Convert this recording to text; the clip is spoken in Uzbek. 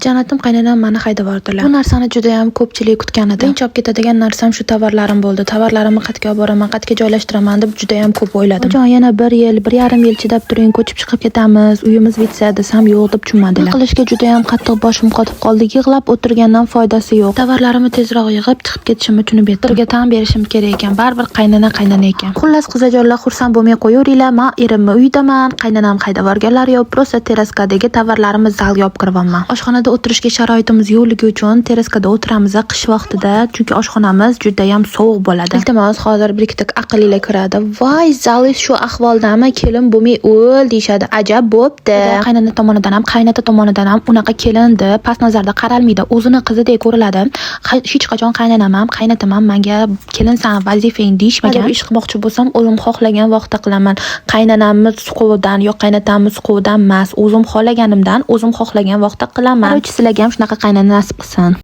Janatim qaynanam meni haydab yubordilar. Bu narsani juda ham ko'pchilik kutgan edi. Eng chop ketadigan narsam shu tovarlarim bo'ldi. Tovarlarimni qayerga olib boraman, qayerga joylashtiraman deb juda ham ko'p o'yladim. Jon yana 1 yil, 1,5 yil chidab turing, ko'chib chiqib ketamiz, uyimiz bitsa desam yo'q deb tushunmadilar. Qilishga juda ham qattiq boshim qotib qoldi. Yig'lab o'tirgandan foydasi yo'q. Tovarlarimni tezroq yig'ib chiqib ketishimni tushunib yetdim. Birga tan berishim kerak ekan. Baribir qaynana ekan. Xullas qizajonlar xursand bo'lmay qo'yaveringlar. Men erimni uydaman, qaynanam haydab yuborganlar yo'q. Prosta teraskadagi tovarlarimiz zalga olib kiraman. Oshxonada o'tirishga sharoitimiz yo'qligi uchun teraskada o'tiramiz qish vaqtida, chunki oshxonamiz juda ham sovuq bo'ladi. Iltimos, hozir bir ikkita aqllilar kiradi. Voy, zalis shu ahvoldami? Kelin bo'lmay o'l deyshadi. Ajab bo'pti. Qaynana tomonidan ham, qaynota tomonidan ham unaqa kelindi past nazarda qaralmaydi. O'zini qizidek ko'riladi. Hech qachon qaynanam ham, qaynotam ham menga kelinsan vazifang deyishmagan. Agar ish qilmoqchi bo'lsam, o'zim xohlagan vaqtda qilaman. Qaynanamni suquvidan yoki qaynotamni suquvidan emas, o'zim xohlaganimdan, o'zim xohlagan vaqtda qilaman. Sizlarga ham shunaqa qaynana nasib qilsin.